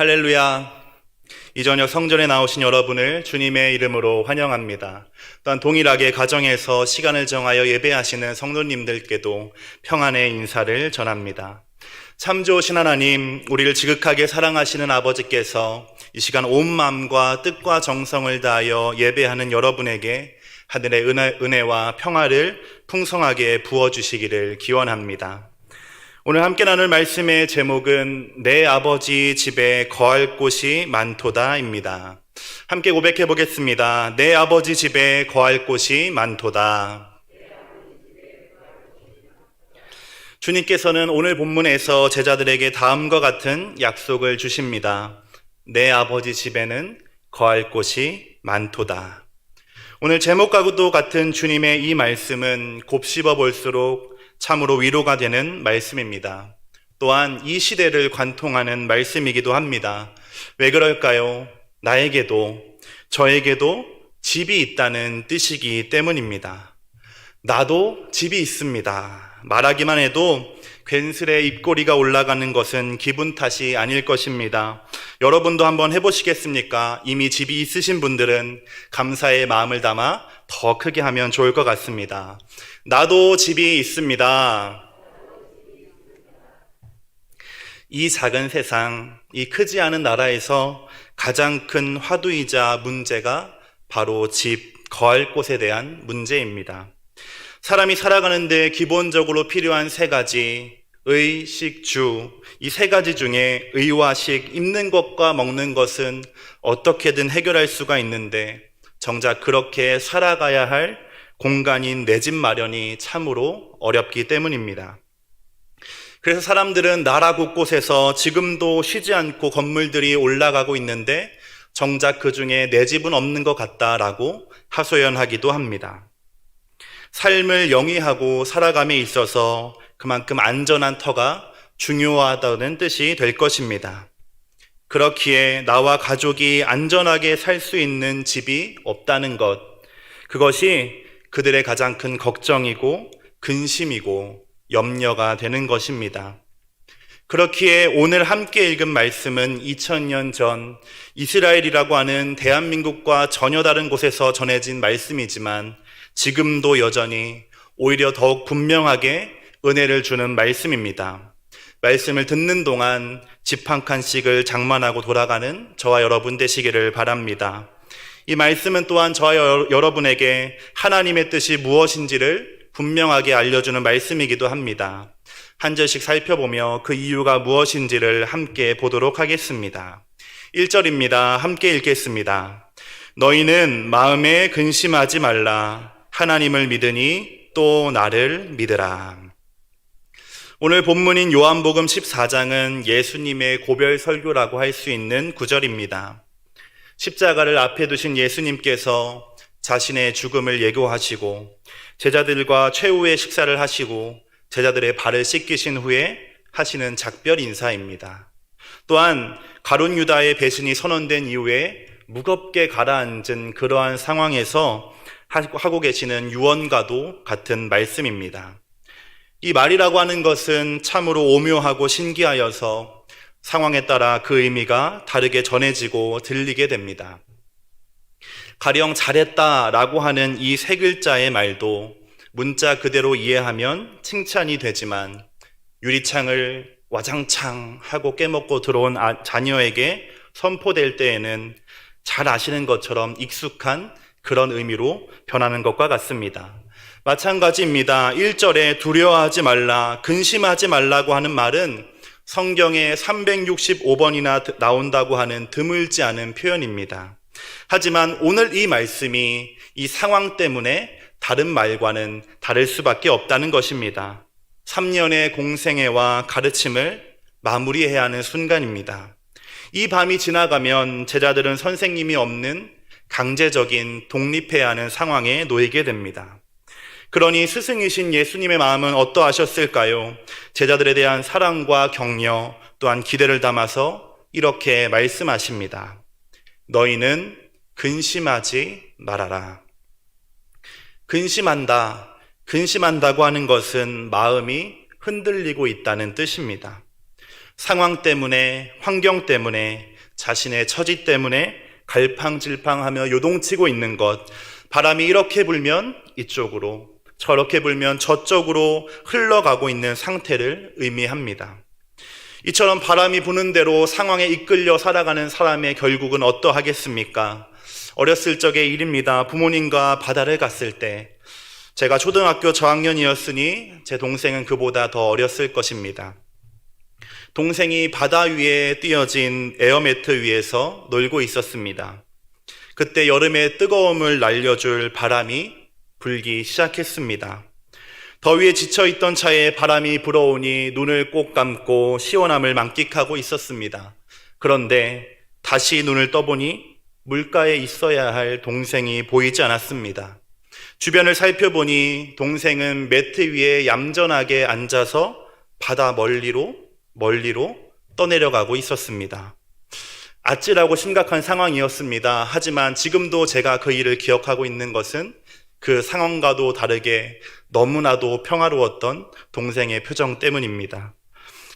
할렐루야. 이 저녁 성전에 나오신 여러분을 주님의 이름으로 환영합니다. 또한 동일하게 가정에서 시간을 정하여 예배하시는 성도님들께도 평안의 인사를 전합니다. 참 좋으신 하나님, 우리를 지극하게 사랑하시는 아버지께서 이 시간 온 마음과 뜻과 정성을 다하여 예배하는 여러분에게 하늘의 은혜와 평화를 풍성하게 부어주시기를 기원합니다. 오늘 함께 나눌 말씀의 제목은 내 아버지 집에 거할 곳이 많도다입니다. 함께 고백해 보겠습니다. 내 아버지 집에 거할 곳이 많도다. 주님께서는 오늘 본문에서 제자들에게 다음과 같은 약속을 주십니다. 내 아버지 집에는 거할 곳이 많도다. 오늘 제목과도 같은 주님의 이 말씀은 곱씹어 볼수록 참으로 위로가 되는 말씀입니다. 또한 이 시대를 관통하는 말씀이기도 합니다. 왜 그럴까요? 나에게도 저에게도 집이 있다는 뜻이기 때문입니다. 나도 집이 있습니다. 말하기만 해도 괜스레 입꼬리가 올라가는 것은 기분 탓이 아닐 것입니다. 여러분도 한번 해보시겠습니까? 이미 집이 있으신 분들은 감사의 마음을 담아 더 크게 하면 좋을 것 같습니다. 나도 집이 있습니다. 이 작은 세상, 이 크지 않은 나라에서 가장 큰 화두이자 문제가 바로 집, 거할 곳에 대한 문제입니다. 사람이 살아가는데 기본적으로 필요한 세 가지, 의, 식, 주, 이 세 가지 중에 의와 식, 입는 것과 먹는 것은 어떻게든 해결할 수가 있는데 정작 그렇게 살아가야 할 공간인 내 집 마련이 참으로 어렵기 때문입니다. 그래서 사람들은 나라 곳곳에서 지금도 쉬지 않고 건물들이 올라가고 있는데 정작 그 중에 내 집은 없는 것 같다라고 하소연하기도 합니다. 삶을 영위하고 살아감에 있어서 그만큼 안전한 터가 중요하다는 뜻이 될 것입니다. 그렇기에 나와 가족이 안전하게 살 수 있는 집이 없다는 것, 그것이 그들의 가장 큰 걱정이고 근심이고 염려가 되는 것입니다. 그렇기에 오늘 함께 읽은 말씀은 2000년 전 이스라엘이라고 하는 대한민국과 전혀 다른 곳에서 전해진 말씀이지만 지금도 여전히 오히려 더욱 분명하게 은혜를 주는 말씀입니다. 말씀을 듣는 동안 집 한 칸씩을 장만하고 돌아가는 저와 여러분 되시기를 바랍니다. 이 말씀은 또한 저와 여러분에게 하나님의 뜻이 무엇인지를 분명하게 알려주는 말씀이기도 합니다. 한 절씩 살펴보며 그 이유가 무엇인지를 함께 보도록 하겠습니다. 1절입니다. 함께 읽겠습니다. 너희는 마음에 근심하지 말라. 하나님을 믿으니 또 나를 믿으라. 오늘 본문인 요한복음 14장은 예수님의 고별 설교라고 할 수 있는 구절입니다. 십자가를 앞에 두신 예수님께서 자신의 죽음을 예고하시고 제자들과 최후의 식사를 하시고 제자들의 발을 씻기신 후에 하시는 작별 인사입니다. 또한 가룟 유다의 배신이 선언된 이후에 무겁게 가라앉은 그러한 상황에서 하고 계시는 유언과도 같은 말씀입니다. 이 말이라고 하는 것은 참으로 오묘하고 신기하여서 상황에 따라 그 의미가 다르게 전해지고 들리게 됩니다. 가령 잘했다라고 하는 이 세 글자의 말도 문자 그대로 이해하면 칭찬이 되지만 유리창을 와장창 하고 깨먹고 들어온 자녀에게 선포될 때에는 잘 아시는 것처럼 익숙한 그런 의미로 변하는 것과 같습니다. 마찬가지입니다. 1절에 두려워하지 말라, 근심하지 말라고 하는 말은 성경에 365번이나 나온다고 하는 드물지 않은 표현입니다. 하지만 오늘 이 말씀이 이 상황 때문에 다른 말과는 다를 수밖에 없다는 것입니다. 3년의 공생애와 가르침을 마무리해야 하는 순간입니다. 이 밤이 지나가면 제자들은 선생님이 없는 강제적인 독립해야 하는 상황에 놓이게 됩니다. 그러니 스승이신 예수님의 마음은 어떠하셨을까요? 제자들에 대한 사랑과 격려 또한 기대를 담아서 이렇게 말씀하십니다. 너희는 근심하지 말아라. 근심한다고 하는 것은 마음이 흔들리고 있다는 뜻입니다. 상황 때문에, 환경 때문에, 자신의 처지 때문에 갈팡질팡하며 요동치고 있는 것, 바람이 이렇게 불면 이쪽으로, 저렇게 불면 저쪽으로 흘러가고 있는 상태를 의미합니다. 이처럼 바람이 부는 대로 상황에 이끌려 살아가는 사람의 결국은 어떠하겠습니까? 어렸을 적의 일입니다. 부모님과 바다를 갔을 때, 제가 초등학교 저학년이었으니 제 동생은 그보다 더 어렸을 것입니다. 동생이 바다 위에 띄어진 에어매트 위에서 놀고 있었습니다. 그때 여름의 뜨거움을 날려줄 바람이 불기 시작했습니다. 더위에 지쳐있던 차에 바람이 불어오니 눈을 꼭 감고 시원함을 만끽하고 있었습니다. 그런데 다시 눈을 떠보니 물가에 있어야 할 동생이 보이지 않았습니다. 주변을 살펴보니 동생은 매트 위에 얌전하게 앉아서 바다 멀리로 떠내려가고 있었습니다. 아찔하고 심각한 상황이었습니다. 하지만 지금도 제가 그 일을 기억하고 있는 것은 그 상황과도 다르게 너무나도 평화로웠던 동생의 표정 때문입니다.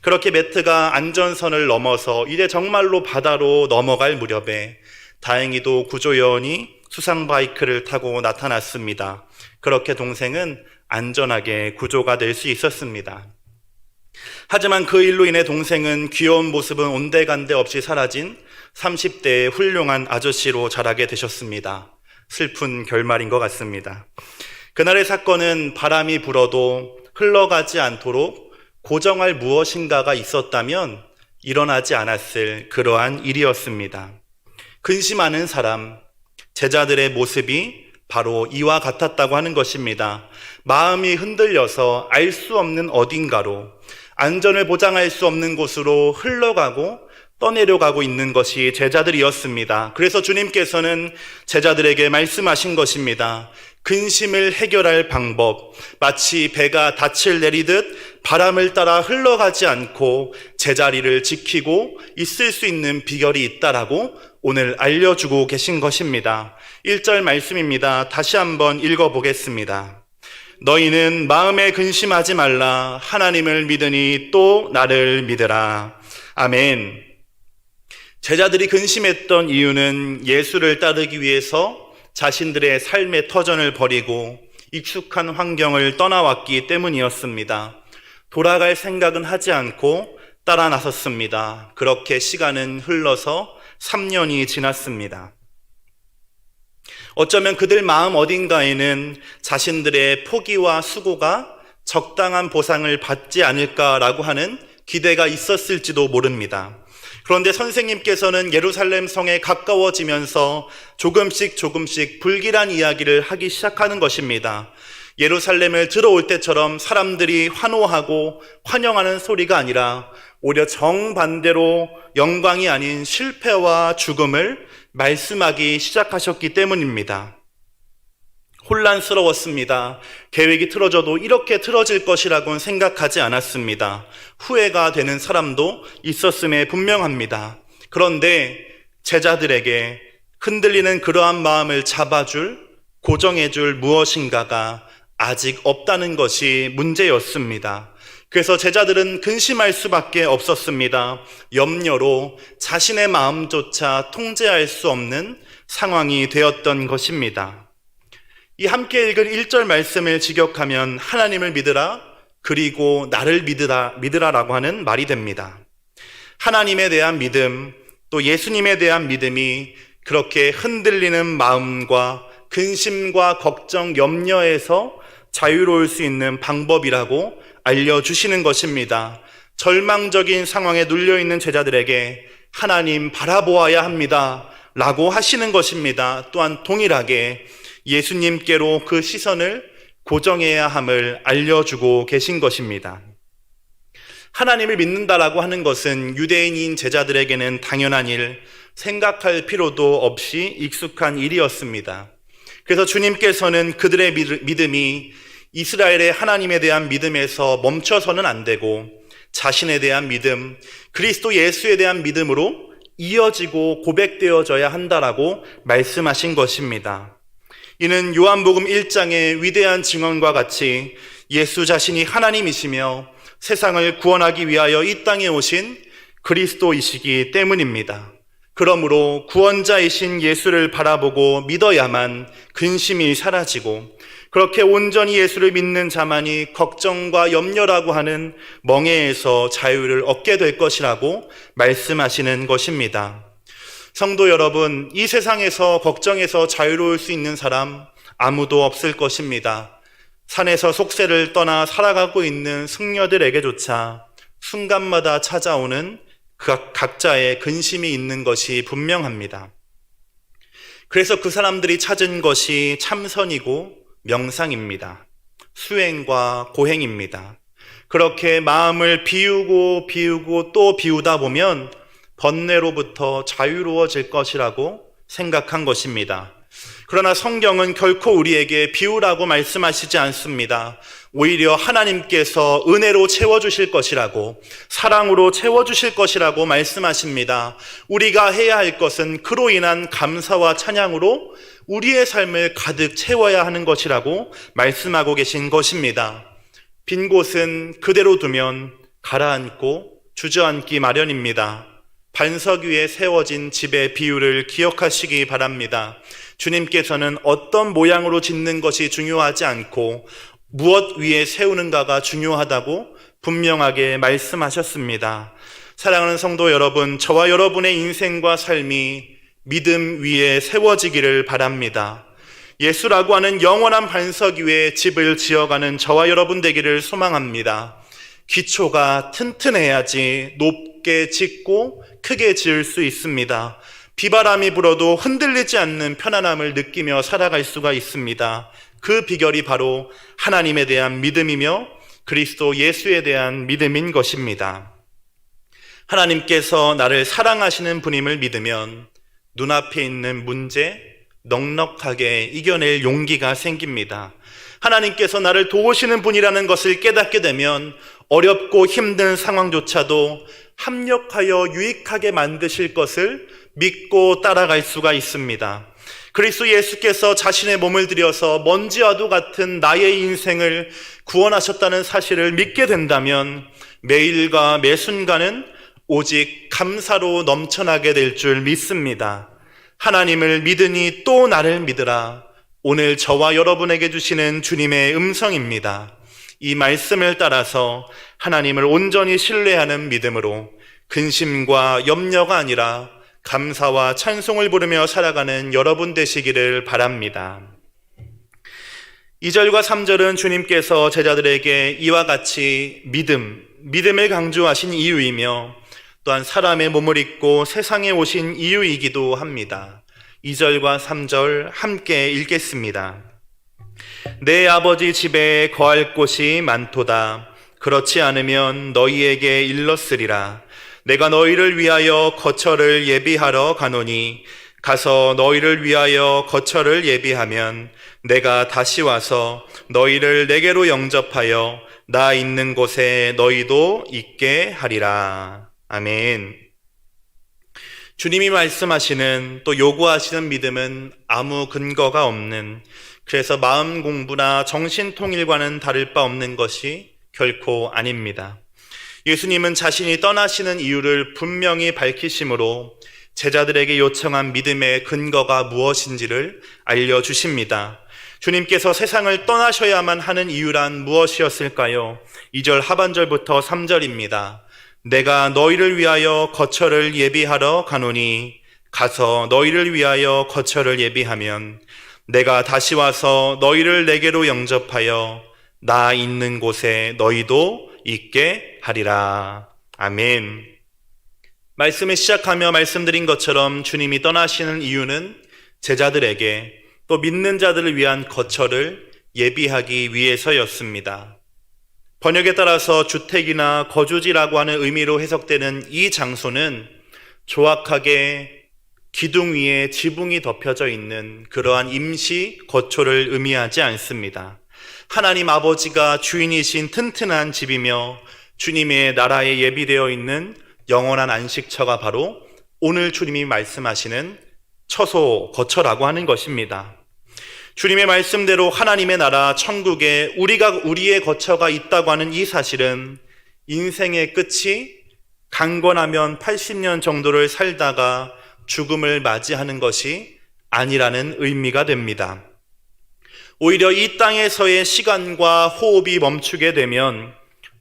그렇게 매트가 안전선을 넘어서 이제 정말로 바다로 넘어갈 무렵에 다행히도 구조요원이 수상 바이크를 타고 나타났습니다. 그렇게 동생은 안전하게 구조가 될 수 있었습니다. 하지만 그 일로 인해 동생은 귀여운 모습은 온데간데 없이 사라진 30대의 훌륭한 아저씨로 자라게 되셨습니다. 슬픈 결말인 것 같습니다. 그날의 사건은 바람이 불어도 흘러가지 않도록 고정할 무엇인가가 있었다면 일어나지 않았을 그러한 일이었습니다. 근심하는 사람, 제자들의 모습이 바로 이와 같았다고 하는 것입니다. 마음이 흔들려서 알 수 없는 어딘가로, 안전을 보장할 수 없는 곳으로 흘러가고 떠내려가고 있는 것이 제자들이었습니다. 그래서 주님께서는 제자들에게 말씀하신 것입니다. 근심을 해결할 방법, 마치 배가 닻을 내리듯 바람을 따라 흘러가지 않고 제자리를 지키고 있을 수 있는 비결이 있다라고 오늘 알려주고 계신 것입니다. 1절 말씀입니다. 다시 한번 읽어보겠습니다. 너희는 마음에 근심하지 말라. 하나님을 믿으니 또 나를 믿으라. 아멘. 제자들이 근심했던 이유는 예수를 따르기 위해서 자신들의 삶의 터전을 버리고 익숙한 환경을 떠나왔기 때문이었습니다. 돌아갈 생각은 하지 않고 따라 나섰습니다. 그렇게 시간은 흘러서 3년이 지났습니다. 어쩌면 그들 마음 어딘가에는 자신들의 포기와 수고가 적당한 보상을 받지 않을까라고 하는 기대가 있었을지도 모릅니다. 그런데 선생님께서는 예루살렘 성에 가까워지면서 조금씩 불길한 이야기를 하기 시작하는 것입니다. 예루살렘을 들어올 때처럼 사람들이 환호하고 환영하는 소리가 아니라 오히려 정반대로 영광이 아닌 실패와 죽음을 말씀하기 시작하셨기 때문입니다. 혼란스러웠습니다. 계획이 틀어져도 이렇게 틀어질 것이라고는 생각하지 않았습니다. 후회가 되는 사람도 있었음에 분명합니다. 그런데 제자들에게 흔들리는 그러한 마음을 잡아줄, 고정해줄 무엇인가가 아직 없다는 것이 문제였습니다. 그래서 제자들은 근심할 수밖에 없었습니다. 염려로 자신의 마음조차 통제할 수 없는 상황이 되었던 것입니다. 이 함께 읽은 1절 말씀을 직역하면 하나님을 믿으라, 그리고 나를 믿으라라고 하는 말이 됩니다. 하나님에 대한 믿음, 또 예수님에 대한 믿음이 그렇게 흔들리는 마음과 근심과 걱정, 염려에서 자유로울 수 있는 방법이라고 알려주시는 것입니다. 절망적인 상황에 눌려있는 제자들에게 하나님 바라보아야 합니다 라고 하시는 것입니다. 또한 동일하게 예수님께로 그 시선을 고정해야 함을 알려주고 계신 것입니다. 하나님을 믿는다라고 하는 것은 유대인인 제자들에게는 당연한 일, 생각할 필요도 없이 익숙한 일이었습니다. 그래서 주님께서는 그들의 믿음이 이스라엘의 하나님에 대한 믿음에서 멈춰서는 안 되고 자신에 대한 믿음, 그리스도 예수에 대한 믿음으로 이어지고 고백되어져야 한다라고 말씀하신 것입니다. 이는 요한복음 1장의 위대한 증언과 같이 예수 자신이 하나님이시며 세상을 구원하기 위하여 이 땅에 오신 그리스도이시기 때문입니다. 그러므로 구원자이신 예수를 바라보고 믿어야만 근심이 사라지고, 그렇게 온전히 예수를 믿는 자만이 걱정과 염려라고 하는 멍에에서 자유를 얻게 될 것이라고 말씀하시는 것입니다. 성도 여러분, 이 세상에서 걱정에서 자유로울 수 있는 사람 아무도 없을 것입니다. 산에서 속세를 떠나 살아가고 있는 승려들에게조차 순간마다 찾아오는 각자의 근심이 있는 것이 분명합니다. 그래서 그 사람들이 찾은 것이 참선이고 명상입니다. 수행과 고행입니다. 그렇게 마음을 비우고 또 비우다 보면 번뇌로부터 자유로워질 것이라고 생각한 것입니다. 그러나 성경은 결코 우리에게 비우라고 말씀하시지 않습니다. 오히려 하나님께서 은혜로 채워주실 것이라고, 사랑으로 채워주실 것이라고 말씀하십니다. 우리가 해야 할 것은 그로 인한 감사와 찬양으로 우리의 삶을 가득 채워야 하는 것이라고 말씀하고 계신 것입니다. 빈 곳은 그대로 두면 가라앉고 주저앉기 마련입니다. 반석 위에 세워진 집의 비유를 기억하시기 바랍니다. 주님께서는 어떤 모양으로 짓는 것이 중요하지 않고 무엇 위에 세우는가가 중요하다고 분명하게 말씀하셨습니다. 사랑하는 성도 여러분, 저와 여러분의 인생과 삶이 믿음 위에 세워지기를 바랍니다. 예수라고 하는 영원한 반석 위에 집을 지어가는 저와 여러분 되기를 소망합니다. 기초가 튼튼해야지 높게 짓고 크게 지을 수 있습니다. 비바람이 불어도 흔들리지 않는 편안함을 느끼며 살아갈 수가 있습니다. 그 비결이 바로 하나님에 대한 믿음이며 그리스도 예수에 대한 믿음인 것입니다. 하나님께서 나를 사랑하시는 분임을 믿으면 눈앞에 있는 문제 넉넉하게 이겨낼 용기가 생깁니다. 하나님께서 나를 도우시는 분이라는 것을 깨닫게 되면 어렵고 힘든 상황조차도 합력하여 유익하게 만드실 것을 믿고 따라갈 수가 있습니다. 그리스도 예수께서 자신의 몸을 들여서 먼지와도 같은 나의 인생을 구원하셨다는 사실을 믿게 된다면 매일과 매 순간은 오직 감사로 넘쳐나게 될 줄 믿습니다. 하나님을 믿으니 또 나를 믿으라. 오늘 저와 여러분에게 주시는 주님의 음성입니다. 이 말씀을 따라서 하나님을 온전히 신뢰하는 믿음으로 근심과 염려가 아니라 감사와 찬송을 부르며 살아가는 여러분 되시기를 바랍니다. 2절과 3절은 주님께서 제자들에게 이와 같이 믿음을 강조하신 이유이며 또한 사람의 몸을 입고 세상에 오신 이유이기도 합니다. 2절과 3절 함께 읽겠습니다. 내 아버지 집에 거할 곳이 많도다. 그렇지 않으면 너희에게 일렀으리라. 내가 너희를 위하여 거처를 예비하러 가노니 가서 너희를 위하여 거처를 예비하면 내가 다시 와서 너희를 내게로 영접하여 나 있는 곳에 너희도 있게 하리라. 아멘. 주님이 말씀하시는 또 요구하시는 믿음은 아무 근거가 없는, 그래서 마음 공부나 정신 통일과는 다를 바 없는 것이 결코 아닙니다. 예수님은 자신이 떠나시는 이유를 분명히 밝히심으로 제자들에게 요청한 믿음의 근거가 무엇인지를 알려주십니다. 주님께서 세상을 떠나셔야만 하는 이유란 무엇이었을까요? 2절 하반절부터 3절입니다. 내가 너희를 위하여 거처를 예비하러 가노니 가서 너희를 위하여 거처를 예비하면 내가 다시 와서 너희를 내게로 영접하여 나 있는 곳에 너희도 있게 하리라. 아멘. 말씀을 시작하며 말씀드린 것처럼 주님이 떠나시는 이유는 제자들에게 또 믿는 자들을 위한 거처를 예비하기 위해서였습니다. 번역에 따라서 주택이나 거주지라고 하는 의미로 해석되는 이 장소는 조악하게 기둥 위에 지붕이 덮여져 있는 그러한 임시 거처를 의미하지 않습니다. 하나님 아버지가 주인이신 튼튼한 집이며 주님의 나라에 예비되어 있는 영원한 안식처가 바로 오늘 주님이 말씀하시는 처소, 거처라고 하는 것입니다. 주님의 말씀대로 하나님의 나라 천국에 우리의 거처가 있다고 하는 이 사실은 인생의 끝이 강건하면 80년 정도를 살다가 죽음을 맞이하는 것이 아니라는 의미가 됩니다. 오히려 이 땅에서의 시간과 호흡이 멈추게 되면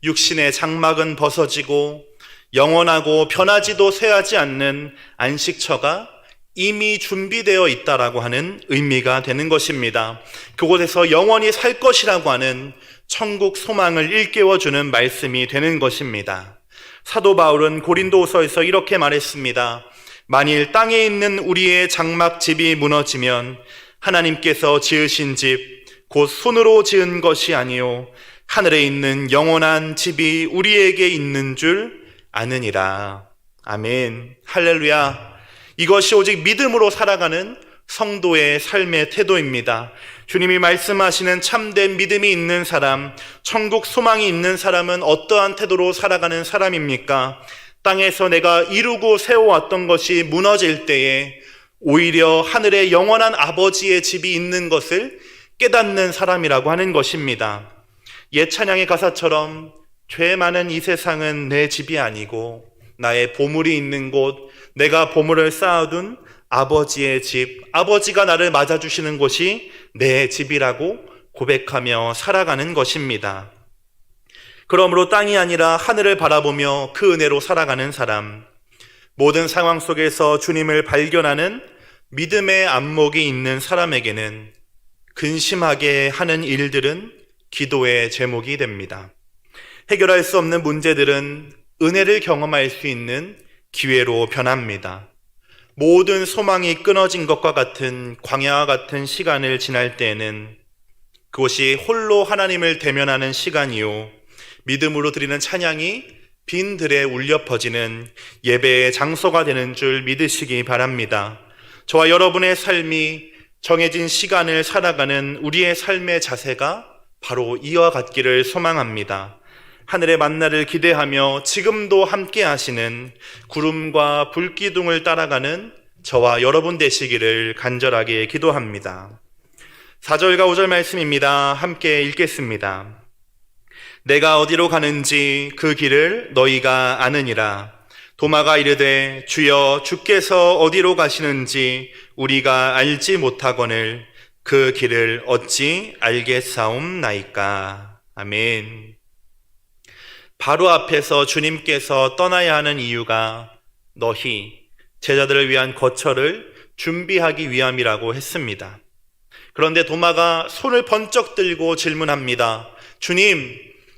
육신의 장막은 벗어지고 영원하고 변하지도 쇠하지 않는 안식처가 이미 준비되어 있다라고 하는 의미가 되는 것입니다. 그곳에서 영원히 살 것이라고 하는 천국 소망을 일깨워주는 말씀이 되는 것입니다. 사도 바울은 고린도후서에서 이렇게 말했습니다. 만일 땅에 있는 우리의 장막집이 무너지면 하나님께서 지으신 집, 곧 손으로 지은 것이 아니요 하늘에 있는 영원한 집이 우리에게 있는 줄 아느니라. 아멘. 할렐루야. 이것이 오직 믿음으로 살아가는 성도의 삶의 태도입니다. 주님이 말씀하시는 참된 믿음이 있는 사람, 천국 소망이 있는 사람은 어떠한 태도로 살아가는 사람입니까? 땅에서 내가 이루고 세워왔던 것이 무너질 때에 오히려 하늘에 영원한 아버지의 집이 있는 것을 깨닫는 사람이라고 하는 것입니다. 옛 찬양의 가사처럼 죄 많은 이 세상은 내 집이 아니고 나의 보물이 있는 곳, 내가 보물을 쌓아둔 아버지의 집, 아버지가 나를 맞아주시는 곳이 내 집이라고 고백하며 살아가는 것입니다. 그러므로 땅이 아니라 하늘을 바라보며 그 은혜로 살아가는 사람, 모든 상황 속에서 주님을 발견하는 믿음의 안목이 있는 사람에게는 근심하게 하는 일들은 기도의 제목이 됩니다. 해결할 수 없는 문제들은 은혜를 경험할 수 있는 기회로 변합니다. 모든 소망이 끊어진 것과 같은 광야와 같은 시간을 지날 때에는 그것이 홀로 하나님을 대면하는 시간이요 믿음으로 드리는 찬양이 빈 들에 울려 퍼지는 예배의 장소가 되는 줄 믿으시기 바랍니다. 저와 여러분의 삶이 정해진 시간을 살아가는 우리의 삶의 자세가 바로 이와 같기를 소망합니다. 하늘의 만나를 기대하며 지금도 함께 하시는 구름과 불기둥을 따라가는 저와 여러분 되시기를 간절하게 기도합니다. 4절과 5절 말씀입니다. 함께 읽겠습니다. 내가 어디로 가는지 그 길을 너희가 아느니라. 도마가 이르되 주여 주께서 어디로 가시는지 우리가 알지 못하거늘 그 길을 어찌 알겠사옵나이까. 아멘. 바로 앞에서 주님께서 떠나야 하는 이유가 너희 제자들을 위한 거처를 준비하기 위함이라고 했습니다. 그런데 도마가 손을 번쩍 들고 질문합니다. 주님,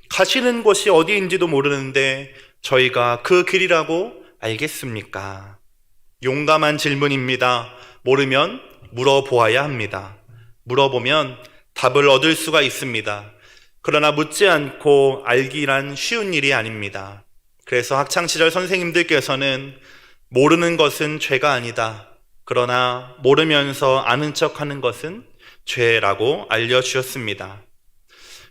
가시는 곳이 어디인지도 모르는데 저희가 그 길이라고 알겠습니까? 용감한 질문입니다. 모르면 물어보아야 합니다. 물어보면 답을 얻을 수가 있습니다. 그러나 묻지 않고 알기란 쉬운 일이 아닙니다. 그래서 학창시절 선생님들께서는 모르는 것은 죄가 아니다. 그러나 모르면서 아는 척하는 것은 죄라고 알려주셨습니다.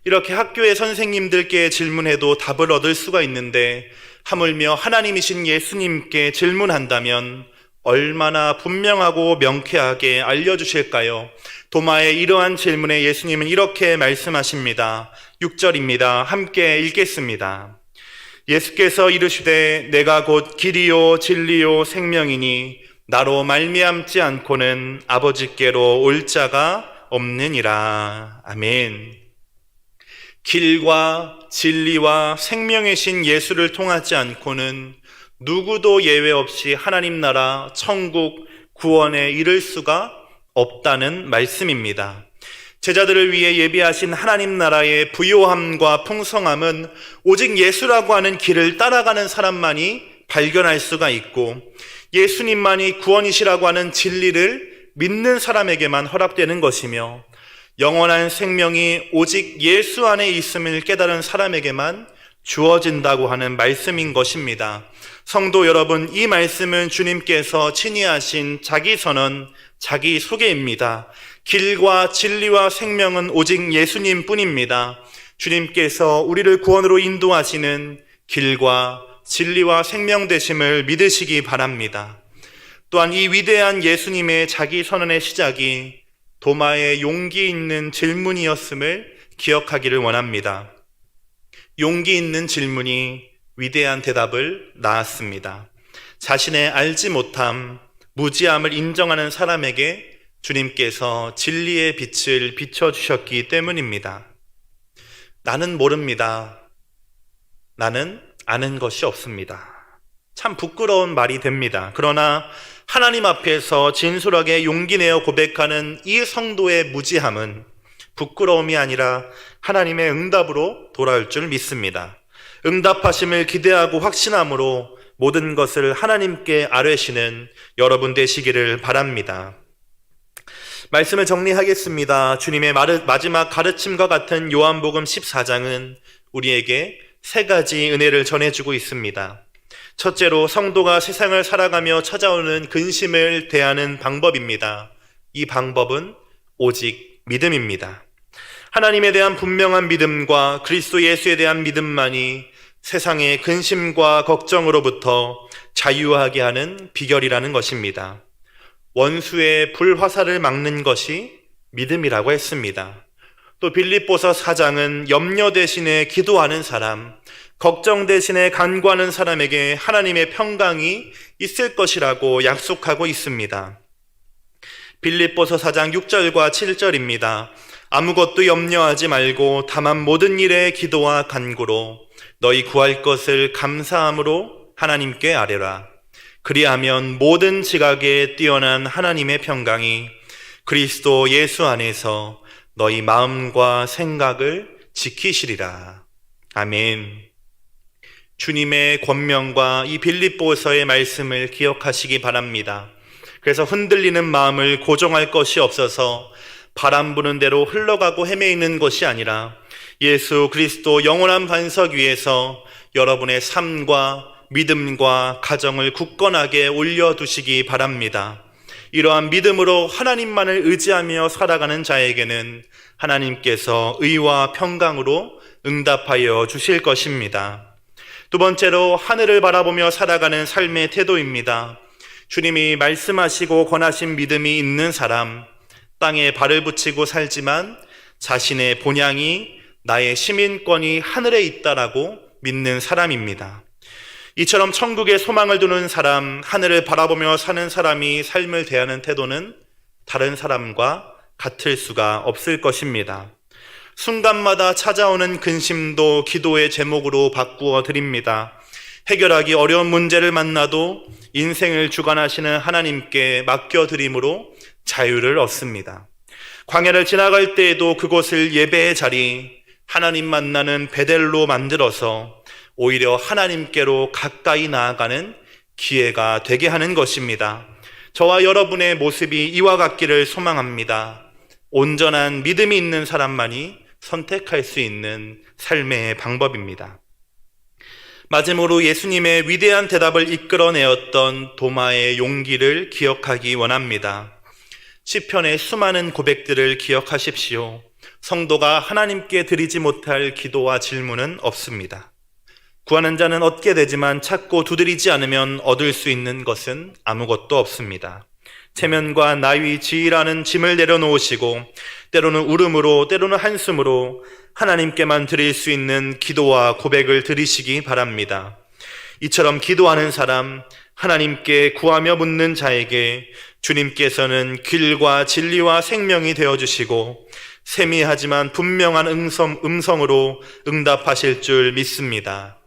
이렇게 학교의 선생님들께 질문해도 답을 얻을 수가 있는데 하물며 하나님이신 예수님께 질문한다면 얼마나 분명하고 명쾌하게 알려주실까요? 도마의 이러한 질문에 예수님은 이렇게 말씀하십니다. 6절입니다. 함께 읽겠습니다. 예수께서 이르시되 내가 곧 길이요 진리요 생명이니 나로 말미암지 않고는 아버지께로 올 자가 없느니라. 아멘. 길과 진리와 생명이신 예수를 통하지 않고는 누구도 예외 없이 하나님 나라 천국 구원에 이를 수가 없다는 말씀입니다. 제자들을 위해 예비하신 하나님 나라의 부요함과 풍성함은 오직 예수라고 하는 길을 따라가는 사람만이 발견할 수가 있고 예수님만이 구원이시라고 하는 진리를 믿는 사람에게만 허락되는 것이며 영원한 생명이 오직 예수 안에 있음을 깨달은 사람에게만 주어진다고 하는 말씀인 것입니다. 성도 여러분, 이 말씀은 주님께서 친히 하신 자기 선언, 자기 소개입니다. 길과 진리와 생명은 오직 예수님 뿐입니다. 주님께서 우리를 구원으로 인도하시는 길과 진리와 생명 되심을 믿으시기 바랍니다. 또한 이 위대한 예수님의 자기 선언의 시작이 도마의 용기 있는 질문이었음을 기억하기를 원합니다. 용기 있는 질문이 위대한 대답을 낳았습니다. 자신의 알지 못함, 무지함을 인정하는 사람에게 주님께서 진리의 빛을 비춰주셨기 때문입니다. 나는 모릅니다. 나는 아는 것이 없습니다. 참 부끄러운 말이 됩니다. 그러나 하나님 앞에서 진솔하게 용기 내어 고백하는 이 성도의 무지함은 부끄러움이 아니라 하나님의 응답으로 돌아올 줄 믿습니다. 응답하심을 기대하고 확신함으로 모든 것을 하나님께 아뢰시는 여러분 되시기를 바랍니다. 말씀을 정리하겠습니다. 주님의 마지막 가르침과 같은 요한복음 14장은 우리에게 세 가지 은혜를 전해주고 있습니다. 첫째로 성도가 세상을 살아가며 찾아오는 근심을 대하는 방법입니다. 이 방법은 오직 믿음입니다. 하나님에 대한 분명한 믿음과 그리스도 예수에 대한 믿음만이 세상의 근심과 걱정으로부터 자유하게 하는 비결이라는 것입니다. 원수의 불화살을 막는 것이 믿음이라고 했습니다. 또 빌립보서 4장은 염려 대신에 기도하는 사람, 걱정 대신에 간구하는 사람에게 하나님의 평강이 있을 것이라고 약속하고 있습니다. 빌립보서 4장 6절과 7절입니다. 아무것도 염려하지 말고 다만 모든 일에 기도와 간구로 너희 구할 것을 감사함으로 하나님께 아뢰라. 그리하면 모든 지각에 뛰어난 하나님의 평강이 그리스도 예수 안에서 너희 마음과 생각을 지키시리라. 아멘. 주님의 권명과 이 빌립보서의 말씀을 기억하시기 바랍니다. 그래서 흔들리는 마음을 고정할 것이 없어서 바람 부는 대로 흘러가고 헤매이는 것이 아니라 예수 그리스도 영원한 반석 위에서 여러분의 삶과 믿음과 가정을 굳건하게 올려두시기 바랍니다. 이러한 믿음으로 하나님만을 의지하며 살아가는 자에게는 하나님께서 의와 평강으로 응답하여 주실 것입니다. 두 번째로 하늘을 바라보며 살아가는 삶의 태도입니다. 주님이 말씀하시고 권하신 믿음이 있는 사람, 땅에 발을 붙이고 살지만 자신의 본향이 나의 시민권이 하늘에 있다라고 믿는 사람입니다. 이처럼 천국에 소망을 두는 사람, 하늘을 바라보며 사는 사람이 삶을 대하는 태도는 다른 사람과 같을 수가 없을 것입니다. 순간마다 찾아오는 근심도 기도의 제목으로 바꾸어 드립니다. 해결하기 어려운 문제를 만나도 인생을 주관하시는 하나님께 맡겨드림으로 자유를 얻습니다. 광야를 지나갈 때에도 그곳을 예배의 자리, 하나님 만나는 베델로 만들어서 오히려 하나님께로 가까이 나아가는 기회가 되게 하는 것입니다. 저와 여러분의 모습이 이와 같기를 소망합니다. 온전한 믿음이 있는 사람만이 선택할 수 있는 삶의 방법입니다. 마지막으로 예수님의 위대한 대답을 이끌어내었던 도마의 용기를 기억하기 원합니다. 시편의 수많은 고백들을 기억하십시오. 성도가 하나님께 드리지 못할 기도와 질문은 없습니다. 구하는 자는 얻게 되지만 찾고 두드리지 않으면 얻을 수 있는 것은 아무것도 없습니다. 체면과 나위, 지위라는 짐을 내려놓으시고 때로는 울음으로 때로는 한숨으로 하나님께만 드릴 수 있는 기도와 고백을 드리시기 바랍니다. 이처럼 기도하는 사람, 하나님께 구하며 묻는 자에게 주님께서는 길과 진리와 생명이 되어주시고 세미하지만 분명한 음성으로 응답하실 줄 믿습니다.